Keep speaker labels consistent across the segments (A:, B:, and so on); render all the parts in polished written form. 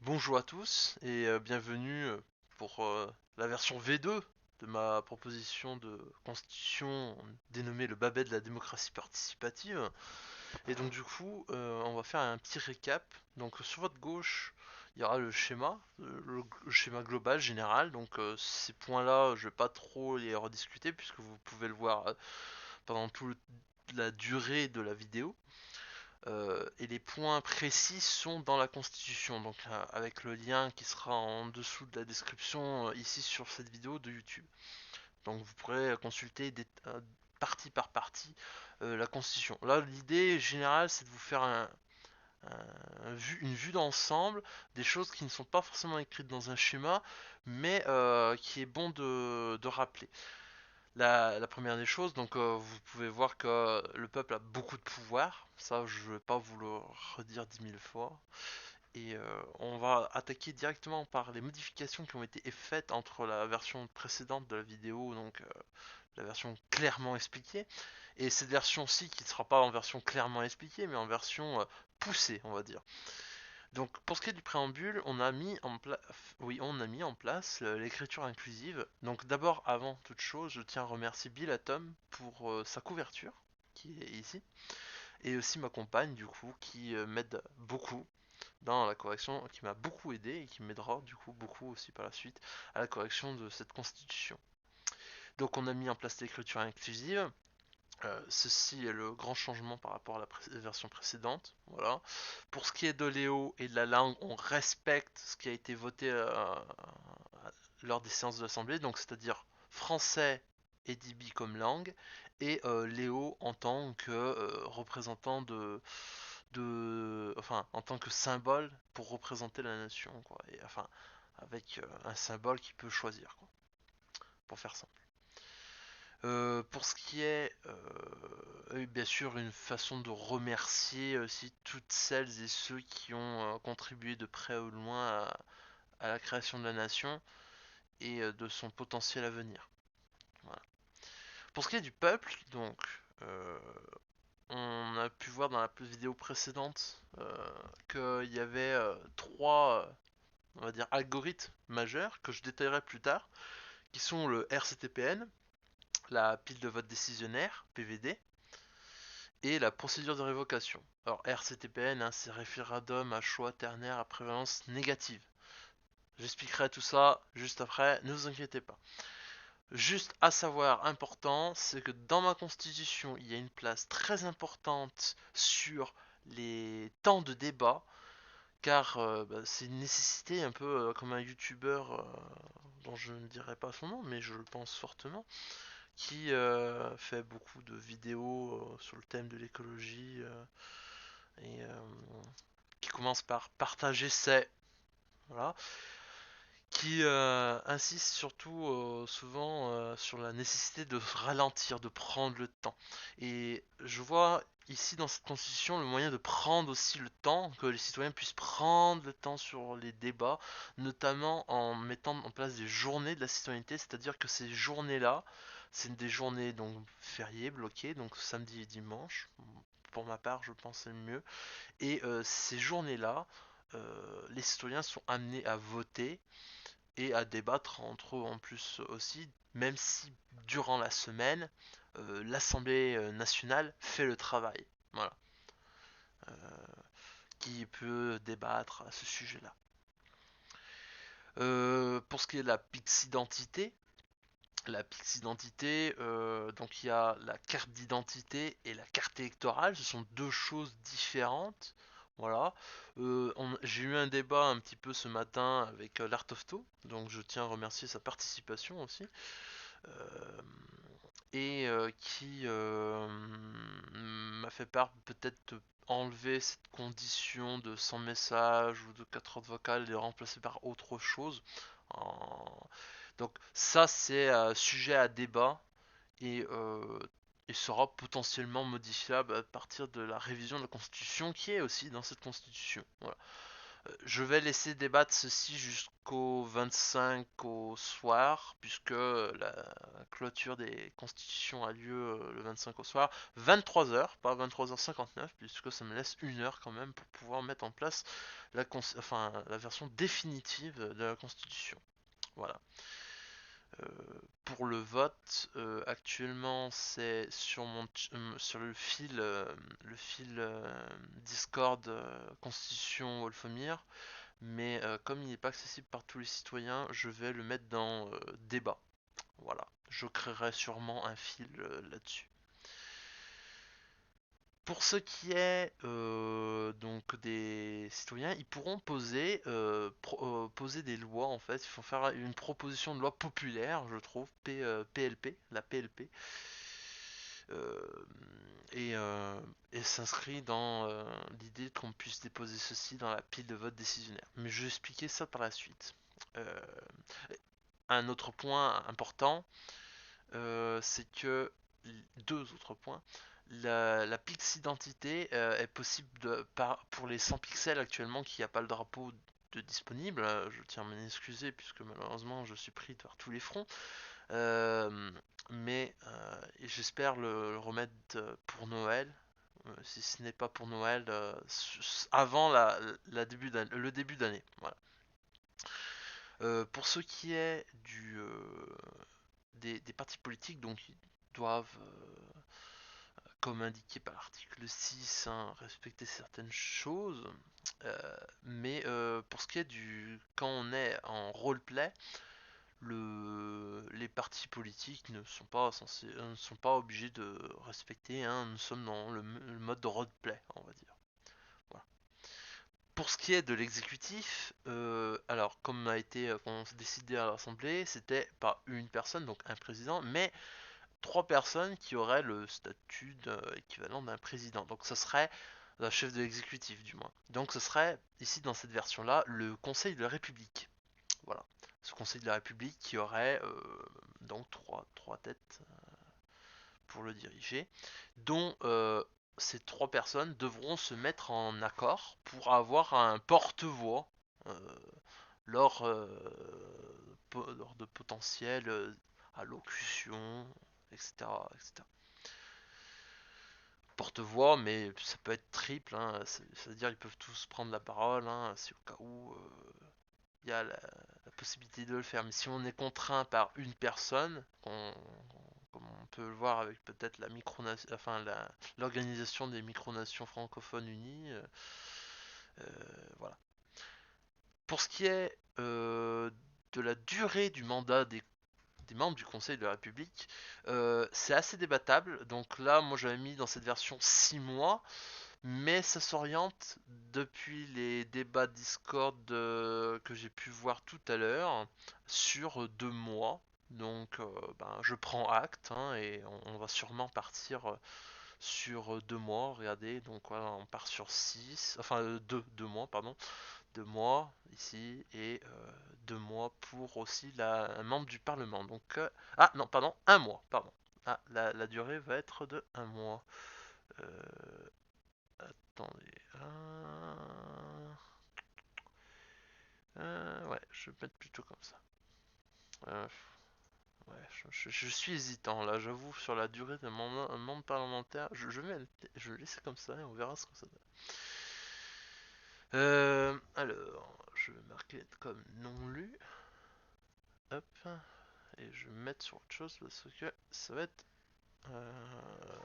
A: Bonjour à tous et bienvenue pour la version V2 de ma proposition de constitution dénommée le Babet de la démocratie participative. Et donc du coup, on va faire un petit récap. Donc sur votre gauche, il y aura le schéma, le schéma global général. Donc ces points-là, je vais pas trop les rediscuter puisque vous pouvez le voir pendant toute la durée de la vidéo. Et les points précis sont dans la Constitution, donc avec le lien qui sera en dessous de la description ici sur cette vidéo de YouTube. Donc vous pourrez consulter partie par partie la Constitution. Là, l'idée générale, c'est de vous faire une vue d'ensemble des choses qui ne sont pas forcément écrites dans un schéma, mais qui est bon de rappeler. La première des choses, donc vous pouvez voir que le peuple a beaucoup de pouvoir, ça je vais pas vous le redire 10 000 fois, et on va attaquer directement par les modifications qui ont été faites entre la version précédente de la vidéo, donc la version clairement expliquée, et cette version-ci qui ne sera pas en version clairement expliquée, mais en version poussée, on va dire. Donc pour ce qui est du préambule, on a mis en place l'écriture inclusive. Donc d'abord, avant toute chose, je tiens à remercier Bill Atom pour sa couverture, qui est ici, et aussi ma compagne du coup, qui m'aide beaucoup dans la correction, qui m'a beaucoup aidé et qui m'aidera du coup beaucoup aussi par la suite à la correction de cette constitution. Donc on a mis en place l'écriture inclusive. Ceci est le grand changement par rapport à la version précédente. Voilà. Pour ce qui est de Léo et de la langue, on respecte ce qui a été voté lors des séances de l'Assemblée, donc c'est-à-dire français et Dibi comme langue, et Léo en tant que représentant enfin, en tant que symbole pour représenter la nation, quoi. Et enfin, avec un symbole qu'il peut choisir, quoi, pour faire simple. Pour ce qui est, bien sûr, une façon de remercier aussi toutes celles et ceux qui ont contribué de près ou de loin à la création de la nation et de son potentiel à venir. Voilà. Pour ce qui est du peuple, donc, euh, on a pu voir dans la vidéo précédente qu'il y avait trois, on va dire, algorithmes majeurs que je détaillerai plus tard, qui sont le RCTPN, la pile de vote décisionnaire, PVD, et la procédure de révocation. Alors RCTPN, hein, c'est référendum à choix ternaire à prévalence négative. J'expliquerai tout ça juste après, ne vous inquiétez pas. Juste à savoir, important, c'est que dans ma constitution, il y a une place très importante sur les temps de débat, car bah, c'est une nécessité, un peu comme un youtubeur dont je ne dirai pas son nom, mais je le pense fortement, qui fait beaucoup de vidéos sur le thème de l'écologie et qui commence par partager ses, voilà, qui insiste surtout souvent sur la nécessité de ralentir, de prendre le temps. Et je vois ici dans cette constitution le moyen de prendre aussi le temps, que les citoyens puissent prendre le temps sur les débats, notamment en mettant en place des journées de la citoyenneté, c'est-à-dire que ces journées-là, c'est des journées donc fériées, bloquées, donc samedi et dimanche. Pour ma part, je pense que c'est le mieux. Et ces journées-là, les citoyens sont amenés à voter et à débattre entre eux en plus aussi, même si durant la semaine, l'Assemblée nationale fait le travail. Voilà. Qui peut débattre à ce sujet-là. Pour ce qui est de la Pix identité, donc il y a la carte d'identité et la carte électorale, ce sont deux choses différentes. Voilà. J'ai eu un débat un petit peu ce matin avec l'Art of To, donc je tiens à remercier sa participation aussi, euh, et qui m'a fait part peut-être de enlever cette condition de 100 messages ou de 4 heures vocales et de remplacer par autre chose. En- Donc ça c'est sujet à débat et il sera potentiellement modifiable à partir de la révision de la Constitution qui est aussi dans cette Constitution. Voilà. Je vais laisser débattre ceci jusqu'au 25 au soir, puisque la clôture des constitutions a lieu le 25 au soir, 23 h, pas 23h59, puisque ça me laisse 1 heure quand même pour pouvoir mettre en place la version définitive de la constitution. Voilà. Euh, pour le vote, actuellement c'est sur le fil Discord Constitution Wolfomir, mais comme il n'est pas accessible par tous les citoyens, je vais le mettre dans débat. Voilà, je créerai sûrement un fil là-dessus. Pour ce qui est donc des citoyens, ils pourront poser des lois en fait. Il faut faire une proposition de loi populaire, je trouve, PLP, la PLP, euh, et, euh, et s'inscrit dans l'idée qu'on puisse déposer ceci dans la pile de vote décisionnaire. Mais je vais expliquer ça par la suite. Euh, un autre point important, c'est que deux autres points. La Pix Identité est possible pour les 100 pixels actuellement qui n'y a pas le drapeau de disponible. Je tiens à m'excuser puisque malheureusement je suis pris par tous les fronts. Euh, mais j'espère le remettre pour Noël. Si ce n'est pas pour Noël, avant le début d'année. Voilà. Pour ce qui est des partis politiques, donc ils doivent, comme indiqué par l'article 6, hein, respecter certaines choses. Mais pour ce qui est quand on est en roleplay, les partis politiques ne sont pas obligés de respecter. Hein, nous sommes dans le mode de roleplay, on va dire. Voilà. Pour ce qui est de l'exécutif, alors comme a été décidé à l'Assemblée, c'était pas une personne, donc un président, mais trois personnes qui auraient le statut équivalent d'un président. Donc ce serait un chef de l'exécutif du moins. Donc ce serait ici dans cette version-là le Conseil de la République. Voilà. Ce Conseil de la République qui aurait donc trois têtes pour le diriger, dont ces trois personnes devront se mettre en accord pour avoir un porte-voix euh, lors de potentielles allocutions, etc., etc. Porte-voix, mais ça peut être triple, hein, c'est-à-dire ils peuvent tous prendre la parole, hein, si au cas où il y a la possibilité de le faire. Mais si on est contraint par une personne, comme on peut le voir avec peut-être l'organisation des micronations francophones unies, voilà. Pour ce qui est de la durée du mandat des membres du Conseil de la République, c'est assez débattable. Donc là, moi j'avais mis dans cette version 6 mois, mais ça s'oriente depuis les débats Discord que j'ai pu voir tout à l'heure sur 2 mois. Donc ben, je prends acte, hein, et on va sûrement partir sur 2 mois. Regardez, donc voilà, on part sur 6, enfin 2 mois, pardon. 2 mois ici et 2 mois pour aussi un membre du Parlement. Donc ah non, pardon, 1 mois, pardon. Ah, la durée va être de 1 mois. Euh, Attendez. Ouais, je vais mettre plutôt comme ça. Euh, ouais, je suis hésitant là, j'avoue, sur la durée de mon membre parlementaire. Je vais laisser comme ça et on verra ce que ça donne. Alors, je vais marquer comme non lu. Hop. Et je vais me mettre sur autre chose parce que ça va être.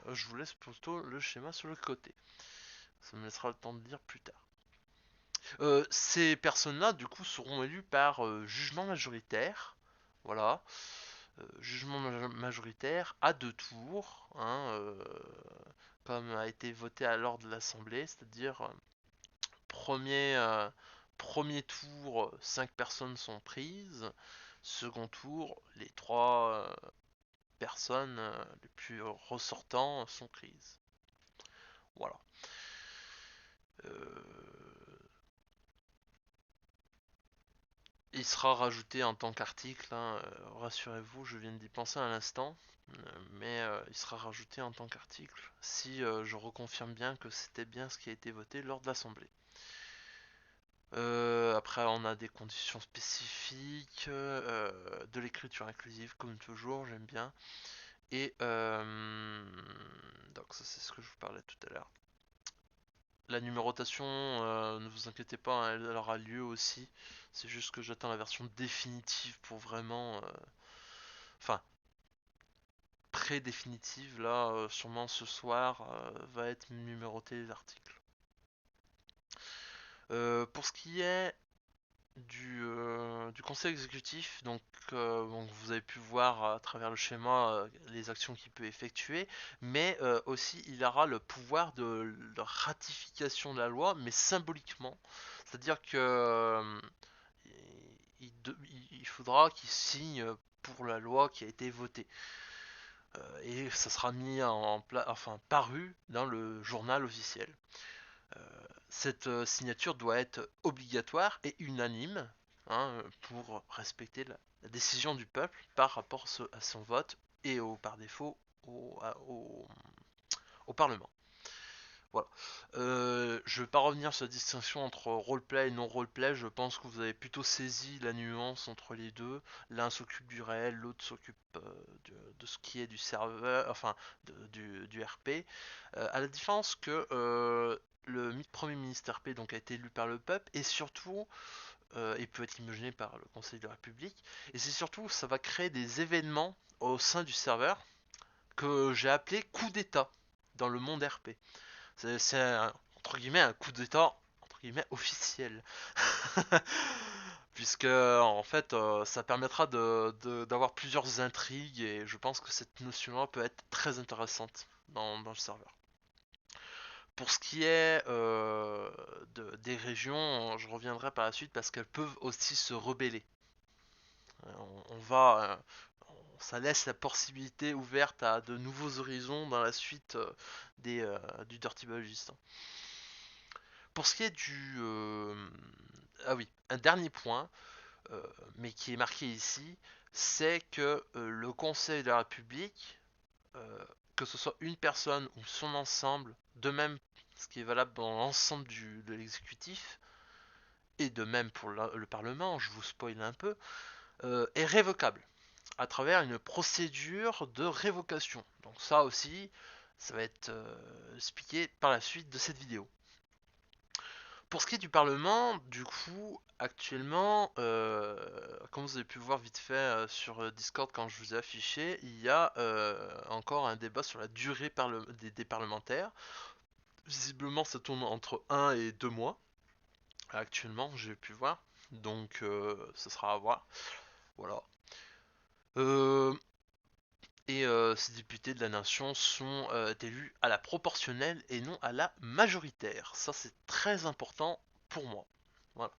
A: Je vous laisse plutôt le schéma sur le côté. Ça me laissera le temps de lire plus tard. Ces personnes-là, du coup, seront élues par jugement majoritaire. Voilà. Jugement majoritaire à 2 tours, hein, comme a été voté à l'ordre de l'Assemblée, c'est-à-dire premier, euh, premier tour, 5 personnes sont prises. Second tour, les 3 personnes les plus ressortants sont prises. Voilà. Euh, il sera rajouté en tant qu'article, hein, rassurez-vous, je viens d'y penser à l'instant, mais il sera rajouté en tant qu'article si je reconfirme bien que c'était bien ce qui a été voté lors de l'Assemblée. Après, on a des conditions spécifiques, de l'écriture inclusive, comme toujours, j'aime bien. Et donc ça c'est ce que je vous parlais tout à l'heure. La numérotation, ne vous inquiétez pas, hein, elle aura lieu aussi. C'est juste que j'attends la version définitive pour vraiment... Enfin, pré-définitive, là, sûrement ce soir, va être numéroté les articles. Pour ce qui est du conseil exécutif, donc vous avez pu voir à travers le schéma les actions qu'il peut effectuer, mais aussi il aura le pouvoir de ratification de la loi, mais symboliquement. C'est-à-dire que il faudra qu'il signe pour la loi qui a été votée. Et ça sera mis enfin paru dans le journal officiel. Euh, cette signature doit être obligatoire et unanime, hein, pour respecter la décision du peuple par rapport à son vote et par défaut au Parlement. Voilà. Je ne vais pas revenir sur la distinction entre roleplay et non roleplay. Je pense que vous avez plutôt saisi la nuance entre les deux. L'un s'occupe du réel, l'autre s'occupe de ce qui est du serveur, enfin du RP. À la différence que le premier ministre RP donc a été élu par le peuple et surtout et peut être imaginé par le Conseil de la République. Et c'est surtout ça va créer des événements au sein du serveur que j'ai appelé coup d'État dans le monde RP. C'est entre guillemets un coup d'état entre guillemets officiel. Puisque en fait ça permettra d'avoir plusieurs intrigues et je pense que cette notion-là peut être très intéressante dans le serveur. Pour ce qui est des régions, je reviendrai par la suite parce qu'elles peuvent aussi se rebeller. On va, ça laisse la possibilité ouverte à de nouveaux horizons dans la suite du Dirty Balogist. Pour ce qui est ah oui, un dernier point, mais qui est marqué ici, c'est que le Conseil de la République, euh, que ce soit une personne ou son ensemble, de même ce qui est valable dans l'ensemble de l'exécutif, et de même pour le Parlement, je vous spoil un peu, est révocable à travers une procédure de révocation. Donc ça aussi, ça va être expliqué par la suite de cette vidéo. Pour ce qui est du Parlement, du coup, actuellement, comme vous avez pu voir vite fait sur Discord quand je vous ai affiché, il y a encore un débat sur la durée des parlementaires. Visiblement, ça tourne entre 1 et 2 mois. Actuellement, j'ai pu voir. Donc, ce sera à voir. Voilà. Euh, et ces députés de la nation sont élus à la proportionnelle et non à la majoritaire. Ça, c'est très important pour moi. Voilà.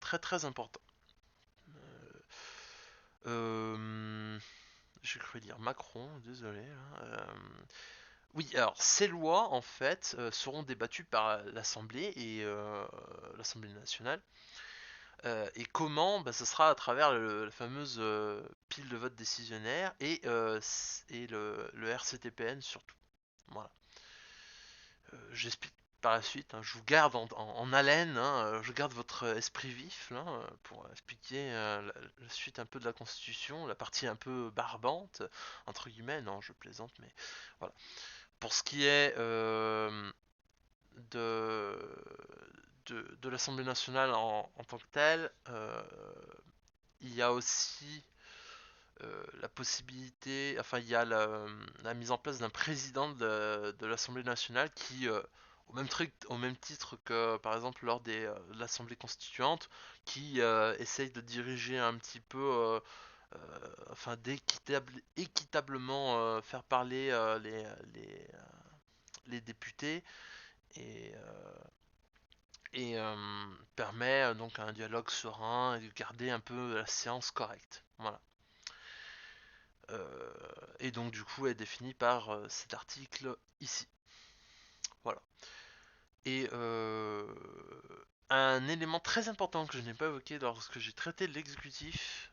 A: Très très important. Euh, j'ai cru dire Macron, désolé. Oui, alors ces lois en fait seront débattues par l'Assemblée et l'Assemblée nationale. Et comment bah, ce sera à travers la fameuse pile de vote décisionnaire et le RCTPN surtout. Voilà. J'explique par la suite, hein, je vous garde en haleine, hein, je garde votre esprit vif là, pour expliquer la suite un peu de la Constitution, la partie un peu barbante, entre guillemets, non je plaisante, mais voilà. Pour ce qui est de, de l'Assemblée nationale en tant que telle, il y a aussi la possibilité, enfin il y a la mise en place d'un président de l'Assemblée nationale qui, au même titre que par exemple lors de l'Assemblée constituante, qui essaye de diriger un petit peu, enfin équitablement faire parler les députés et, permet donc un dialogue serein et de garder un peu la séance correcte. Voilà. Et donc du coup est défini par cet article ici. Voilà. Et un élément très important que je n'ai pas évoqué lorsque j'ai traité de l'exécutif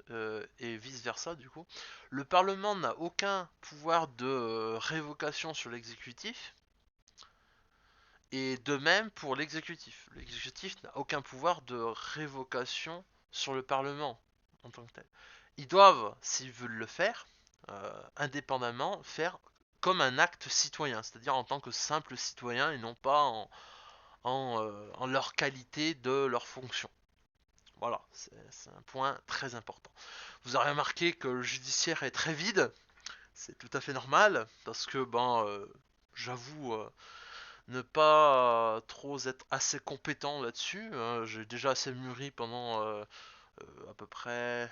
A: et vice versa du coup, le Parlement n'a aucun pouvoir de révocation sur l'exécutif Et de même pour l'exécutif. L'exécutif n'a aucun pouvoir de révocation sur le Parlement en tant que tel. Ils doivent, s'ils veulent le faire, indépendamment, faire comme un acte citoyen, c'est-à-dire en tant que simple citoyen et non pas en leur qualité de leur fonction. Voilà, c'est un point très important. Vous aurez remarqué que le judiciaire est très vide, c'est tout à fait normal, parce que, j'avoue, ne pas trop être assez compétent là-dessus. Hein. J'ai déjà assez mûri pendant à peu près,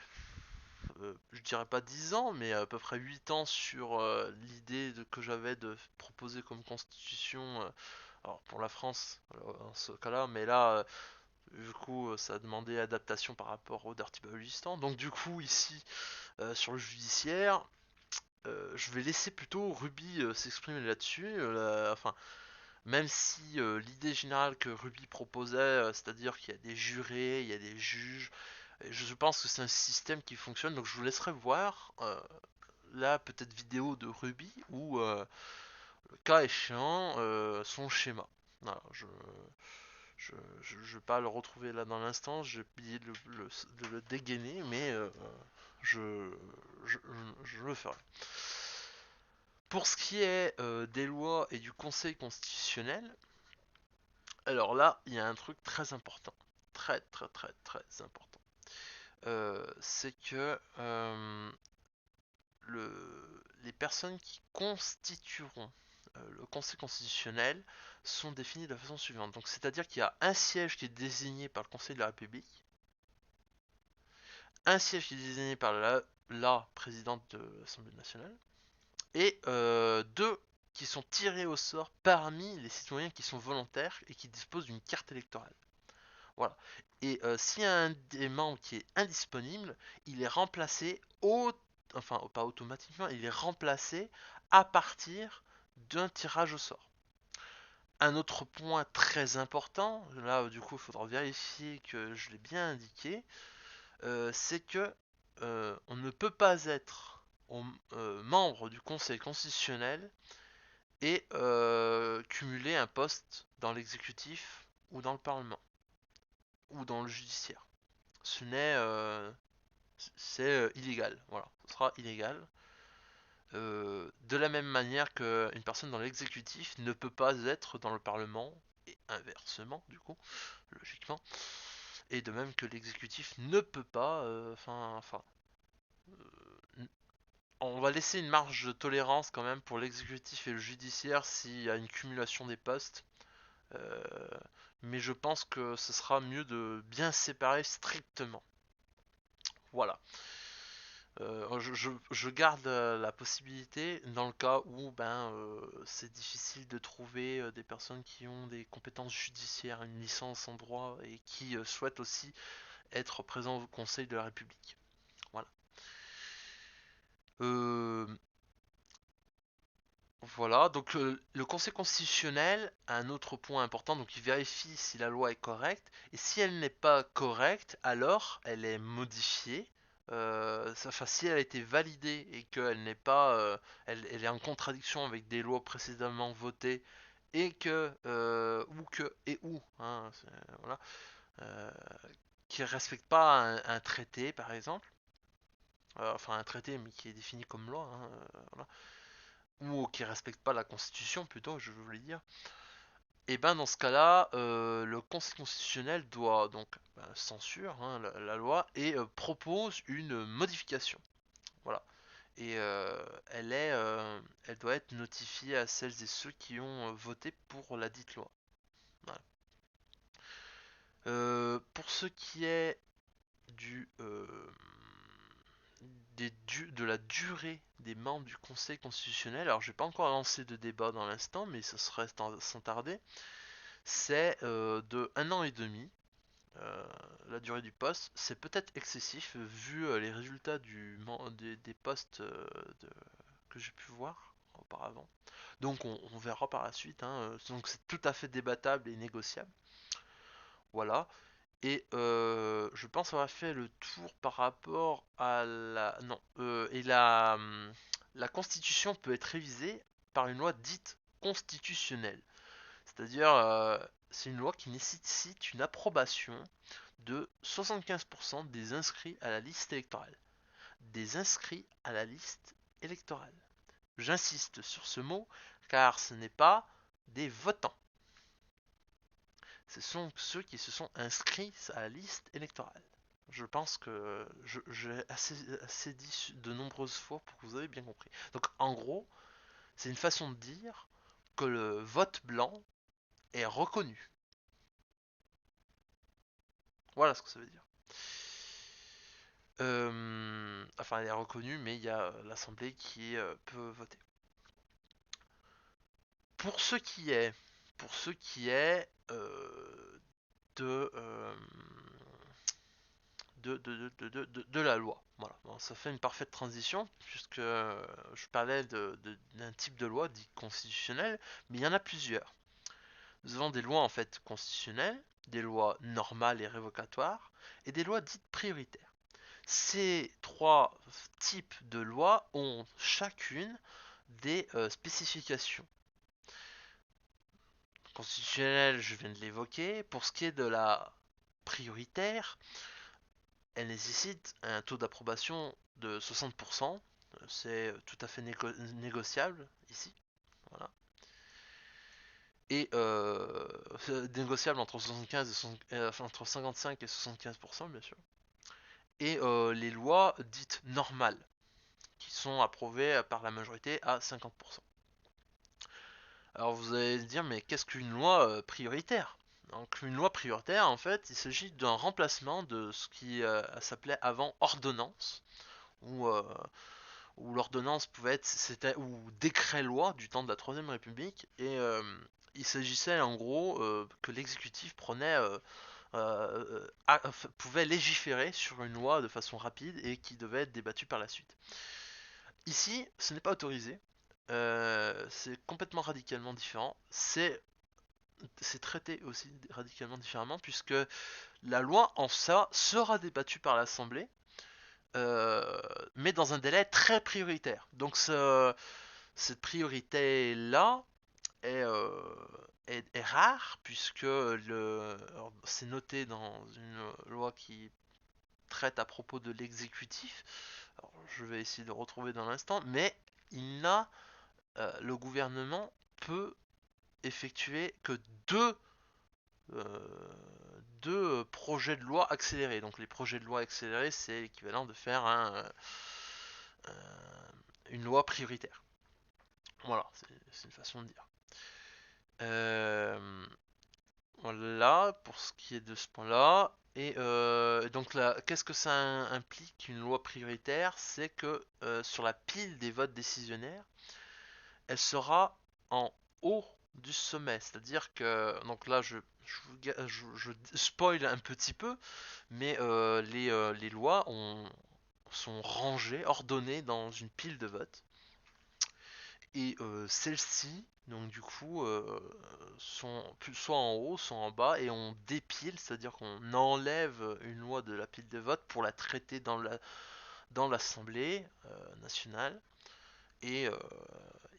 A: je dirais pas 10 ans, mais à peu près 8 ans sur l'idée que j'avais de proposer comme constitution, alors pour la France, dans ce cas-là, mais là, du coup, ça a demandé adaptation par rapport au Dirty Baluchistan. Donc du coup, ici, sur le judiciaire, je vais laisser plutôt Ruby s'exprimer là-dessus. Enfin, même si l'idée générale que Ruby proposait, c'est-à-dire qu'il y a des jurés, il y a des juges, je pense que c'est un système qui fonctionne, donc je vous laisserai voir là peut-être vidéo de Ruby ou le cas échéant son schéma. Voilà, je vais pas le retrouver là dans l'instant, j'ai oublié de le dégainer, mais je, je, je le ferai. Pour ce qui est des lois et du Conseil constitutionnel, alors là, il y a un truc très important. Très, très, très, très important. C'est que les personnes qui constitueront le Conseil constitutionnel sont définies de la façon suivante. Donc, c'est-à-dire qu'il y a un siège qui est désigné par le Conseil de la République, un siège qui est désigné par la présidente de l'Assemblée nationale, et deux qui sont tirés au sort parmi les citoyens qui sont volontaires et qui disposent d'une carte électorale. Voilà. Et s'il y a un des membres qui est indisponible, il est remplacé enfin pas automatiquement, il est remplacé à partir d'un tirage au sort. Un autre point très important, là du coup il faudra vérifier que je l'ai bien indiqué, c'est que on ne peut pas être membre du Conseil constitutionnel et cumuler un poste dans l'exécutif ou dans le Parlement ou dans le judiciaire. Ce n'est c'est illégal. Voilà, ce sera illégal. De la même manière qu'une personne dans l'exécutif ne peut pas être dans le Parlement, et inversement, du coup, logiquement. Et de même que l'exécutif ne peut pas, on va laisser une marge de tolérance quand même pour l'exécutif et le judiciaire s'il y a une cumulation des postes. Euh, mais je pense que ce sera mieux de bien séparer strictement. Voilà. Je garde la possibilité dans le cas où c'est difficile de trouver des personnes qui ont des compétences judiciaires, une licence en droit et qui souhaitent aussi être présents au Conseil de la République. Voilà. Euh, voilà, donc le Conseil constitutionnel a un autre point important, donc il vérifie si la loi est correcte, et si elle n'est pas correcte, alors elle est modifiée. Enfin, si elle a été validée et qu'elle n'est pas, elle est en contradiction avec des lois précédemment votées, et que, hein, voilà, euh, qui ne respecte pas un traité, par exemple, enfin un traité mais qui est défini comme loi, hein, voilà, ou qui respecte pas la Constitution plutôt, je voulais dire, et ben dans ce cas-là, le Conseil constitutionnel doit donc censure hein, la loi et propose une modification. Voilà. Et elle doit être notifiée à celles et ceux qui ont voté pour la dite loi. Voilà. Pour ce qui est du, de la durée des membres du Conseil constitutionnel, alors j'ai pas encore lancé de débat dans l'instant, mais ce serait sans tarder, c'est de 1 an et demi. La durée du poste, c'est peut-être excessif vu les résultats des postes que j'ai pu voir auparavant. Donc on verra par la suite. Hein. Donc c'est tout à fait débattable et négociable. Voilà. Et je pense avoir fait le tour par rapport à la... Non. Et la Constitution peut être révisée par une loi dite constitutionnelle. C'est-à-dire, c'est une loi qui nécessite une approbation de 75% des inscrits à la liste électorale. Des inscrits à la liste électorale. J'insiste sur ce mot car ce n'est pas des votants. Ce sont ceux qui se sont inscrits à la liste électorale. Je pense que j'ai assez dit de nombreuses fois pour que vous ayez bien compris. Donc en gros, c'est une façon de dire que le vote blanc est reconnu. Voilà ce que ça veut dire. Enfin, elle est reconnue, mais il y a l'Assemblée qui peut voter. Pour ce qui est, de, de la loi. Voilà, bon, ça fait une parfaite transition, puisque je parlais d'un type de loi dit constitutionnelle, mais il y en a plusieurs. Nous avons des lois en fait constitutionnelles, des lois normales et révocatoires, et des lois dites prioritaires. Ces trois types de lois ont chacune des spécifications. Constitutionnelle, je viens de l'évoquer. Pour ce qui est de la prioritaire, elle nécessite un taux d'approbation de 60%. C'est tout à fait négociable ici. Voilà. Et négociable entre 75 et 60, entre 55 et 75%, bien sûr. Et les lois dites normales, qui sont approuvées par la majorité à 50%. Alors vous allez dire, mais qu'est-ce qu'une loi prioritaire? Donc une loi prioritaire, en fait, il s'agit d'un remplacement de ce qui s'appelait avant ordonnance, ou où l'ordonnance pouvait être, c'était ou décret-loi du temps de la Troisième République, et il s'agissait en gros que l'exécutif pouvait légiférer sur une loi de façon rapide et qui devait être débattue par la suite. Ici, ce n'est pas autorisé. C'est complètement radicalement différent. C'est traité aussi radicalement différemment puisque la loi en ça sera débattue par l'Assemblée, mais dans un délai très prioritaire. Donc cette priorité-là est, est rare puisque c'est noté dans une loi qui traite à propos de l'exécutif. Alors, je vais essayer de retrouver dans l'instant, mais le gouvernement peut effectuer que euh, deux projets de loi accélérés. Donc les projets de loi accélérés, c'est l'équivalent de faire une loi prioritaire. Voilà, c'est une façon de dire. Voilà pour ce qui est de ce point-là. Et donc là, qu'est-ce que ça implique une loi prioritaire? C'est que sur la pile des votes décisionnaires, elle sera en haut du sommet. C'est-à-dire que, donc là, je spoil un petit peu, mais les lois sont rangées, ordonnées dans une pile de vote. Et celles-ci, donc du coup, sont soit en haut, soit en bas, et on dépile, c'est-à-dire qu'on enlève une loi de la pile de vote pour la traiter dans l'Assemblée nationale, et, euh,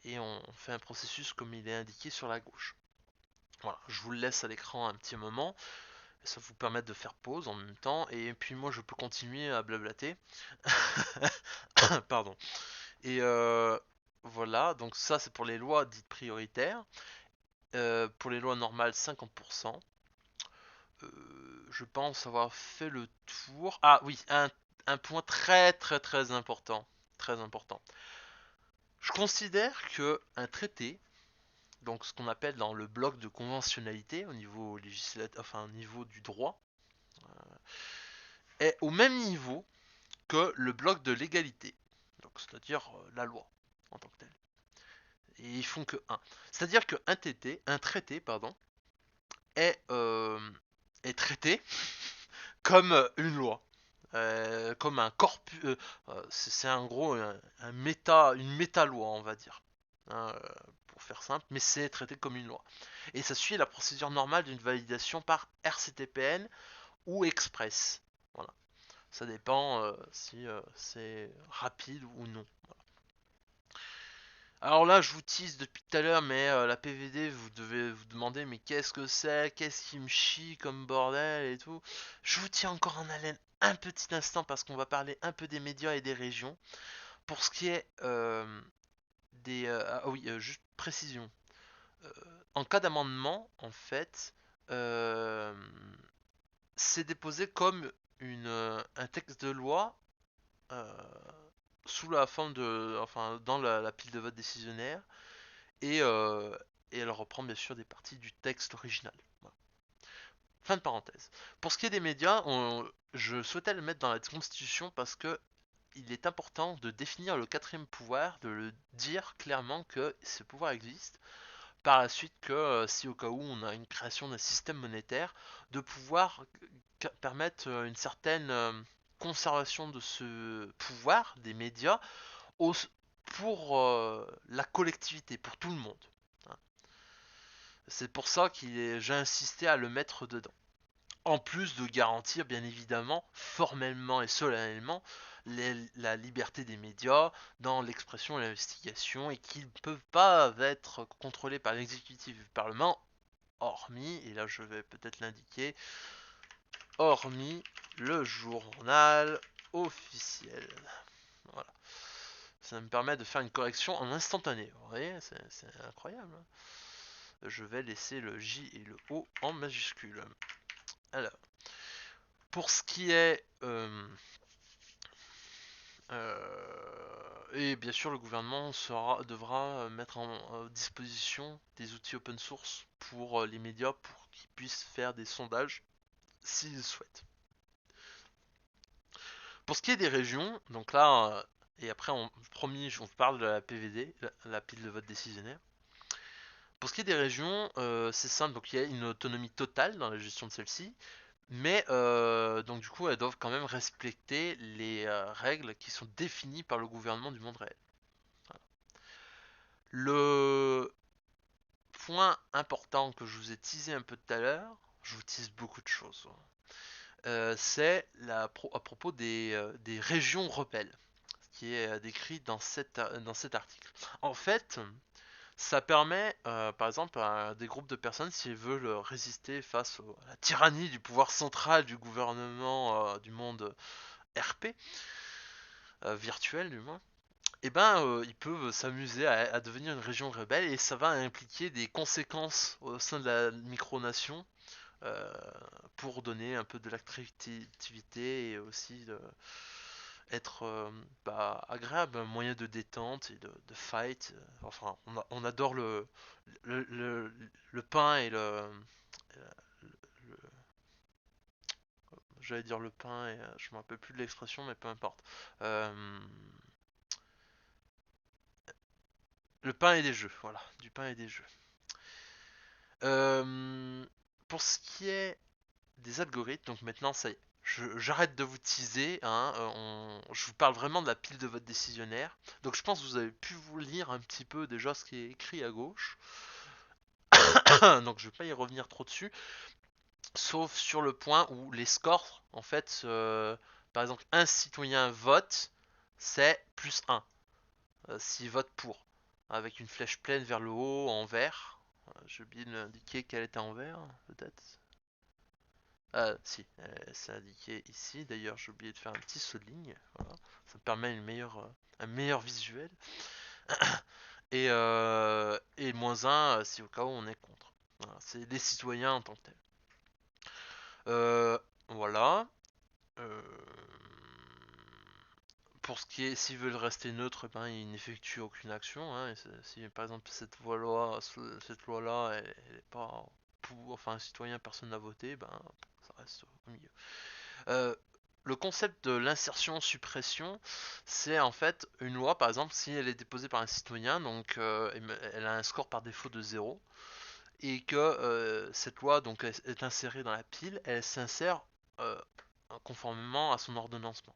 A: et on fait un processus comme il est indiqué sur la gauche. Voilà, je vous le laisse à l'écran un petit moment, ça vous permet de faire pause en même temps, et puis moi je peux continuer à blablater. Pardon. Et voilà, donc ça c'est pour les lois dites prioritaires. Pour les lois normales, 50%. Je pense avoir fait le tour. Ah oui, un point très très très important. Très important. Je considère que un traité, donc ce qu'on appelle dans le bloc de conventionnalité au niveau législatif, enfin au niveau du droit, est au même niveau que le bloc de l'égalité, donc c'est-à-dire la loi en tant que telle. Et ils font que un. C'est-à-dire un traité, pardon, est, est traité comme une loi, comme un corpus. C'est en gros une méta-loi, on va dire, hein, pour faire simple, mais c'est traité comme une loi. Et ça suit la procédure normale d'une validation par RCTPN ou Express. Voilà. Ça dépend si c'est rapide ou non. Alors là, je vous tease depuis tout à l'heure, mais la PVD, vous devez vous demander, mais qu'est-ce que c'est? Qu'est-ce qui me chie comme bordel et tout? Je vous tiens encore en haleine un petit instant parce qu'on va parler un peu des médias et des régions. Pour ce qui est des... ah oui, juste précision. Euh, En cas d'amendement, en fait, euh, c'est déposé comme un texte de loi euh, sous la forme de... Enfin, dans la pile de vote décisionnaire. Et, euh, et elle reprend bien sûr des parties du texte original. Voilà. Fin de parenthèse. Pour ce qui est des médias, je souhaitais le mettre dans la Constitution parce que il est important de définir le quatrième pouvoir, de le dire clairement que ce pouvoir existe. Par la suite, que si au cas où on a une création d'un système monétaire, de pouvoir permettre une certaine conservation de ce pouvoir des médias au- pour la collectivité, pour tout le monde. Hein. C'est pour ça que j'ai insisté à le mettre dedans. En plus de garantir, bien évidemment, formellement et solennellement, la liberté des médias dans l'expression et l'investigation et qu'ils ne peuvent pas être contrôlés par l'exécutif du Parlement, hormis, et là je vais peut-être l'indiquer, hormis le journal officiel. Voilà. Ça me permet de faire une correction en instantané. Vous voyez, c'est incroyable. Hein. Je vais laisser le J et le O en majuscule. Alors, pour ce qui est... et bien sûr, le gouvernement devra mettre en disposition des outils open source pour les médias pour qu'ils puissent faire des sondages s'ils souhaitent. Pour ce qui est des régions, donc là, et après, promis, on parle de la PVD, la pile de vote décisionnaire. Pour ce qui est des régions, c'est simple, donc il y a une autonomie totale dans la gestion de celle-ci, mais donc du coup, elles doivent quand même respecter les règles qui sont définies par le gouvernement du monde réel. Voilà. Le point important que je vous ai teasé un peu tout à l'heure, je vous tease beaucoup de choses, c'est à propos des régions rebelles, qui est décrit dans cet article. En fait, ça permet, par exemple, à des groupes de personnes, s'ils veulent résister face à la tyrannie du pouvoir central du gouvernement du monde RP, virtuel du moins, et ben ils peuvent s'amuser à devenir une région rebelle et ça va impliquer des conséquences au sein de la micronation euh, pour donner un peu de l'attractivité et aussi être agréable, un moyen de détente et de fight. Enfin, on adore le pain et le- j'allais dire le pain et je me rappelle plus de l'expression, mais peu importe. Euh, le pain et des jeux, voilà, du pain et des jeux. Euh, pour ce qui est des algorithmes, donc maintenant ça y est, j'arrête de vous teaser, hein, je vous parle vraiment de la pile de vote décisionnaire. Donc je pense que vous avez pu vous lire un petit peu déjà ce qui est écrit à gauche. Donc je vais pas y revenir trop dessus, sauf sur le point où les scores, en fait, par exemple, un citoyen vote, c'est plus 1 s'il vote pour, avec une flèche pleine vers le haut en vert. J'ai oublié de l'indiquer qu'elle était en vert, peut-être. Ah, si, c'est indiqué ici. D'ailleurs, j'ai oublié de faire un petit saut de ligne. Voilà. Ça me permet un meilleur visuel. Et moins un si au cas où on est contre. Voilà, c'est les citoyens en tant que tels. Voilà. Euh, pour ce qui est, s'ils veulent rester neutres, ben, ils n'effectuent aucune action. Hein, si par exemple cette loi-là, elle est pas pour, enfin, un citoyen, personne n'a voté, ben, ça reste au milieu. Euh, le concept de l'insertion-suppression, c'est en fait une loi, par exemple, si elle est déposée par un citoyen, donc elle a un score par défaut de 0, et que cette loi donc est insérée dans la pile, elle s'insère euh, conformément à son ordonnancement.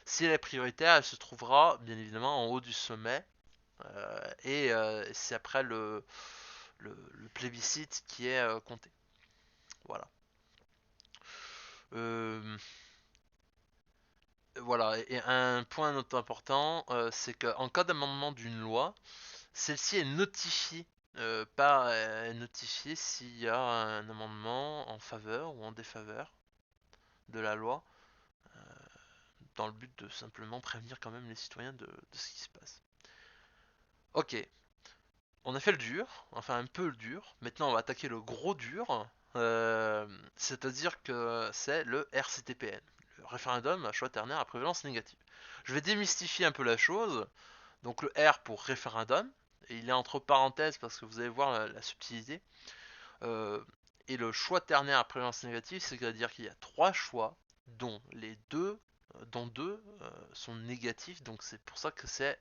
A: Si elle est prioritaire, elle se trouvera bien évidemment en haut du sommet, et c'est après le plébiscite qui est compté. Voilà. Euh, voilà, et un point important, c'est qu'en cas d'amendement d'une loi, celle-ci est notifiée notifiée s'il y a un amendement en faveur ou en défaveur de la loi, dans le but de simplement prévenir quand même les citoyens de ce qui se passe. Ok, on a fait le dur, enfin un peu le dur. Maintenant, on va attaquer le gros dur, c'est-à-dire que c'est le RCTPN, le référendum à choix ternaire à prévalence négative. Je vais démystifier un peu la chose. Donc le R pour référendum, et il est entre parenthèses parce que vous allez voir la subtilité. Euh, et le choix ternaire à prévalence négative, c'est-à-dire qu'il y a trois choix, dont deux sont négatifs, donc c'est pour ça que c'est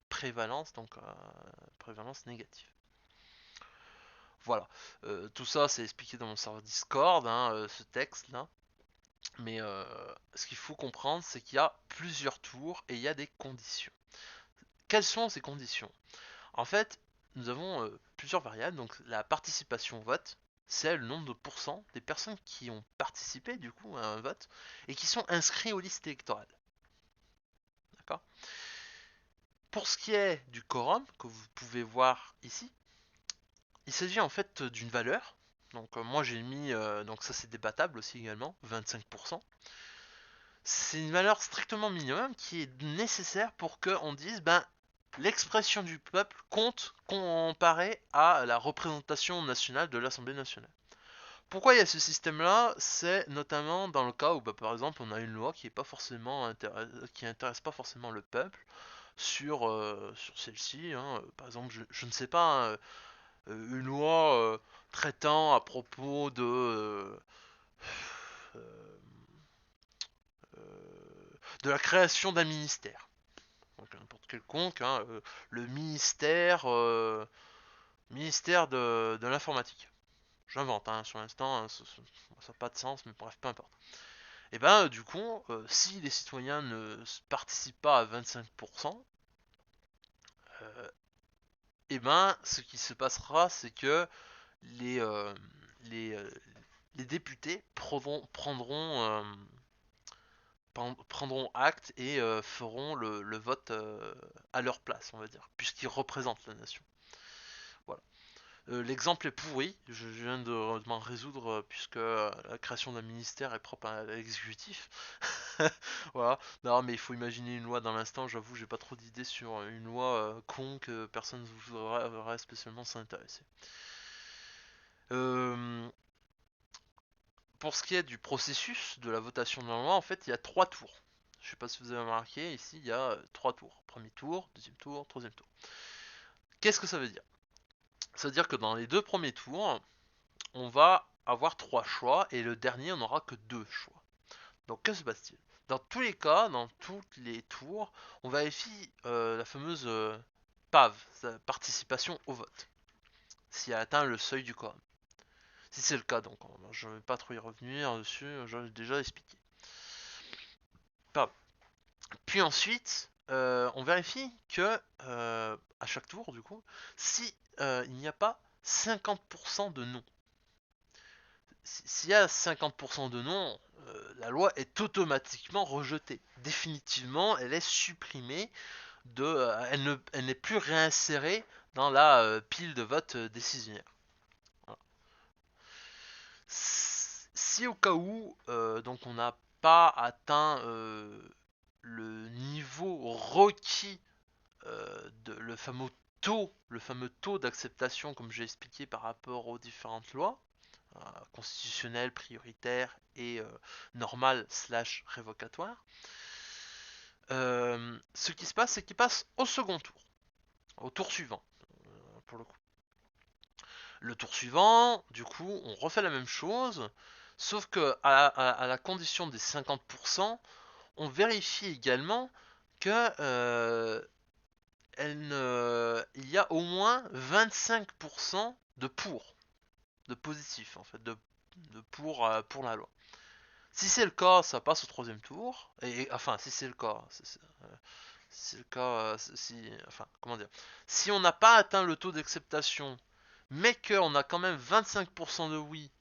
A: prévalence, donc prévalence négative. Voilà. Tout ça, c'est expliqué dans mon serveur Discord, hein, ce texte-là. Mais ce qu'il faut comprendre, c'est qu'il y a plusieurs tours et il y a des conditions. Quelles sont ces conditions? En fait, nous avons plusieurs variables. Donc la participation au vote, c'est le nombre de pourcents des personnes qui ont participé du coup à un vote et qui sont inscrits aux listes électorales. D'accord? Pour ce qui est du quorum, que vous pouvez voir ici, il s'agit en fait d'une valeur. Donc moi j'ai mis, donc ça c'est débattable aussi également, 25%. C'est une valeur strictement minimum qui est nécessaire pour qu'on dise, ben, l'expression du peuple compte comparé à la représentation nationale de l'Assemblée nationale. Pourquoi il y a ce système-là? C'est notamment dans le cas où, bah, par exemple, on a une loi qui est pas forcément qui intéresse pas forcément le peuple sur celle-ci, hein. Par exemple, je ne sais pas, hein, une loi traitant à propos euh, de la création d'un ministère. Donc n'importe quelconque, hein, le ministère de l'informatique. J'invente, hein, sur l'instant, hein, ça n'a pas de sens, mais bref, peu importe. Et ben du coup, si les citoyens ne participent pas à 25%, et ben ce qui se passera, c'est que les, euh, les, euh, les députés prendront acte et feront le vote à leur place, on va dire, puisqu'ils représentent la nation. Voilà. L'exemple est pourri, je viens de m'en résoudre puisque la création d'un ministère est propre à l'exécutif. Voilà. Non, mais il faut imaginer une loi dans l'instant, j'avoue, j'ai pas trop d'idées sur une loi con que personne ne voudrait spécialement s'intéresser. Euh, pour ce qui est du processus de la votation de la loi, en fait, il y a trois tours. Je sais pas si vous avez remarqué, ici il y a trois tours. Premier tour, deuxième tour, troisième tour. Qu'est-ce que ça veut dire? Ça veut dire que dans les deux premiers tours, on va avoir trois choix et le dernier on n'aura que deux choix. Donc que se passe-t-il? Dans tous les cas, dans tous les tours, on vérifie la fameuse PAV, sa participation au vote, s'il a atteint le seuil du quorum. Si c'est le cas, donc je ne vais pas trop y revenir dessus, j'en ai déjà expliqué. PAV. Puis ensuite, on vérifie que à chaque tour, du coup, si il n'y a pas 50% de non. S'il y a 50% de non, la loi est automatiquement rejetée. Définitivement, elle est supprimée, elle n'est plus réinsérée dans la pile de vote décisionnaire. Voilà. Si au cas où donc on n'a pas atteint le niveau requis le fameux taux d'acceptation comme j'ai expliqué par rapport aux différentes lois, constitutionnelles, prioritaires et normales slash révocatoires, ce qui se passe, c'est qu'il passe au second tour, au tour suivant, pour le coup. Le tour suivant, du coup, on refait la même chose, sauf que à la condition des 50%, on vérifie également que il y a au moins 25% de pour, de positif en fait, de pour la loi. Si c'est le cas, ça passe au troisième tour. Et enfin, si c'est le cas, c'est le cas, si, enfin, comment dire, si on n'a pas atteint le taux d'acceptation, mais qu'on a quand même 25% de oui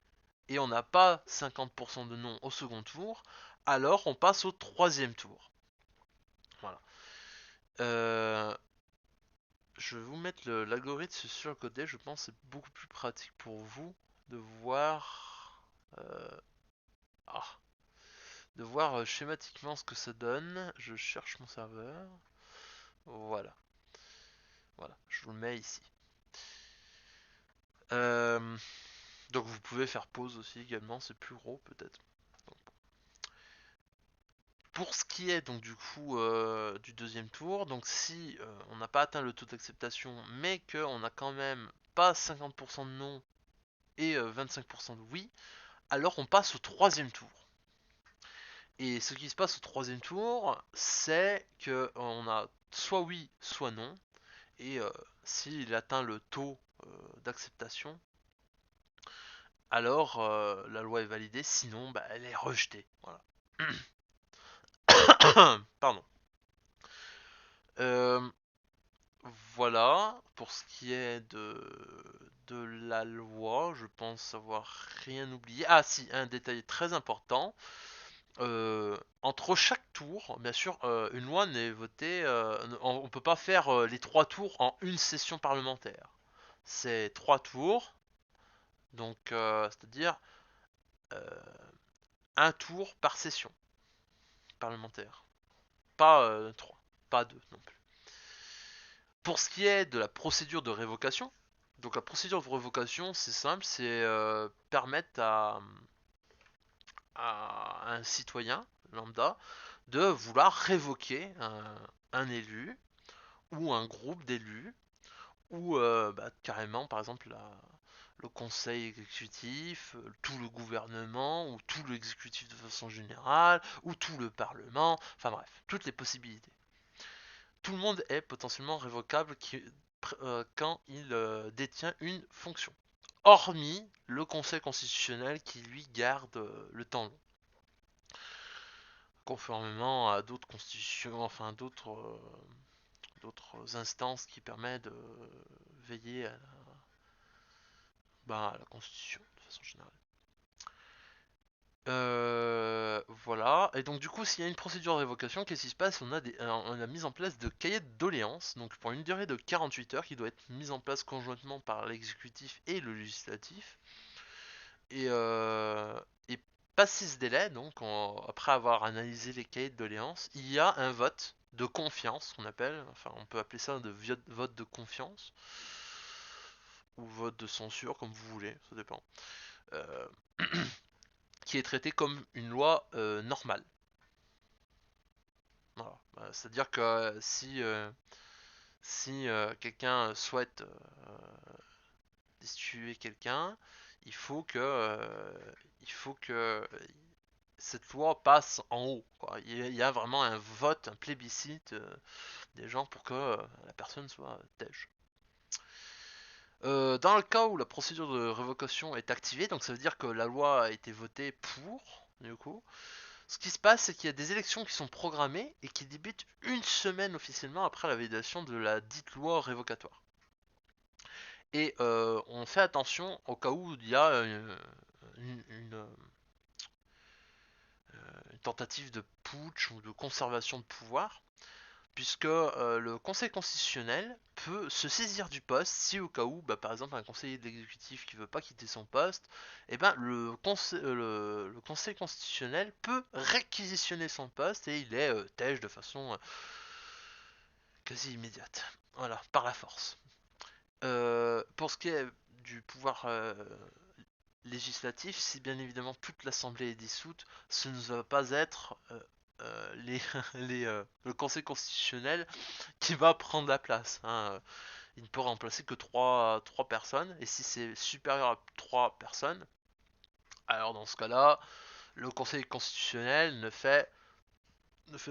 A: et on n'a pas 50% de non au second tour, alors on passe au troisième tour. Voilà. Euh, je vais vous mettre l'algorithme sur le côté. Je pense que c'est beaucoup plus pratique pour vous de voir, euh, ah, de voir schématiquement ce que ça donne. Je cherche mon serveur. Voilà, voilà, je vous le mets ici. Euh, donc vous pouvez faire pause aussi également, c'est plus gros peut-être. Pour ce qui est donc du coup du deuxième tour, donc si on n'a pas atteint le taux d'acceptation, mais qu'on a quand même pas 50% de non et 25% de oui, alors on passe au troisième tour. Et ce qui se passe au troisième tour, c'est que on a soit oui, soit non, et s'il atteint le taux d'acceptation, alors la loi est validée, sinon bah, elle est rejetée. Voilà. Pardon. Euh, Voilà, pour ce qui est de la loi, je pense avoir rien oublié. Ah si, un détail très important. Entre chaque tour, bien sûr, une loi n'est votée. On peut pas faire les trois tours en une session parlementaire. C'est trois tours, donc c'est-à-dire euh, un tour par session parlementaire. Pas trois, pas deux non plus. Pour ce qui est de la procédure de révocation, donc la procédure de révocation, c'est simple, c'est permettre à un citoyen lambda de vouloir révoquer un élu ou un groupe d'élus ou bah, carrément par exemple le conseil exécutif, tout le gouvernement ou tout l'exécutif de façon générale ou tout le parlement, enfin bref, toutes les possibilités. Tout le monde est potentiellement révocable quand il détient une fonction. Hormis le Conseil constitutionnel qui lui garde le temps long. Conformément à d'autres constitutions, enfin d'autres instances qui permettent de veiller à la Constitution de façon générale. Voilà. Et donc du coup, s'il y a une procédure de révocation, qu'est-ce qui se passe? On a mis en place de cahiers de doléances, donc pour une durée de 48 heures, qui doit être mise en place conjointement par l'exécutif et le législatif. Et, euh, et passé ce délai, donc après avoir analysé les cahiers de doléances, il y a un vote de confiance, qu'on appelle, enfin on peut appeler ça de vote de confiance, ou vote de censure, comme vous voulez, ça dépend. Euh, qui est traité comme une loi normale. Voilà. C'est-à-dire que si quelqu'un souhaite destituer quelqu'un, il faut que cette loi passe en haut, quoi. Il y a vraiment un vote, un plébiscite des gens pour que la personne soit tège. Dans le cas où la procédure de révocation est activée, donc ça veut dire que la loi a été votée pour, du coup, ce qui se passe, c'est qu'il y a des élections qui sont programmées et qui débutent une semaine officiellement après la validation de la dite loi révocatoire. Et on fait attention au cas où il y a une tentative de putsch ou de conservation de pouvoir, puisque le Conseil constitutionnel peut se saisir du poste si au cas où, bah, par exemple, un conseiller de l'exécutif qui veut pas quitter son poste, et ben le Conseil constitutionnel peut réquisitionner son poste et il est tège de façon quasi immédiate. Voilà, par la force. Pour ce qui est du pouvoir législatif, si bien évidemment toute l'Assemblée est dissoute, ce ne va pas être le Conseil constitutionnel qui va prendre la place. Hein. Il ne peut remplacer que trois personnes, et si c'est supérieur à 3 personnes, alors dans ce cas-là, le Conseil constitutionnel ne fait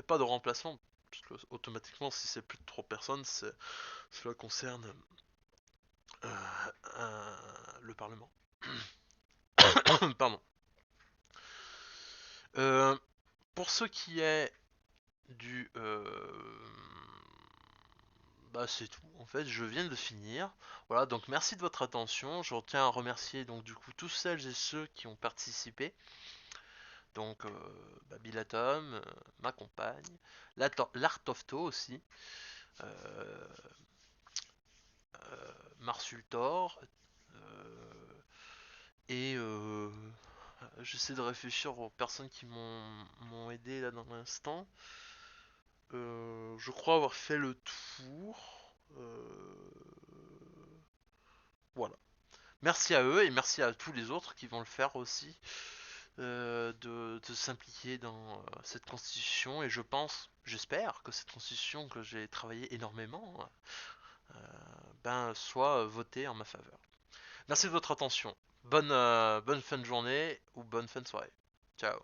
A: pas de remplacement, puisque automatiquement, si c'est plus de 3 personnes, cela concerne le Parlement. Pardon. Euh, pour ce qui est du... bah c'est tout. En fait, je viens de finir. Voilà, donc merci de votre attention. Je tiens à remercier donc du coup tous celles et ceux qui ont participé. Donc Bilatom, ma compagne, l'Artofto aussi, euh, Marsultor, euh, et j'essaie de réfléchir aux personnes qui m'ont aidé là dans l'instant. Je crois avoir fait le tour. Voilà. Merci à eux et merci à tous les autres qui vont le faire aussi, de s'impliquer dans cette constitution. Et je pense, j'espère que cette constitution que j'ai travaillé énormément, euh, soit votée en ma faveur. Merci de votre attention. Bonne fin de journée ou bonne fin de soirée. Ciao.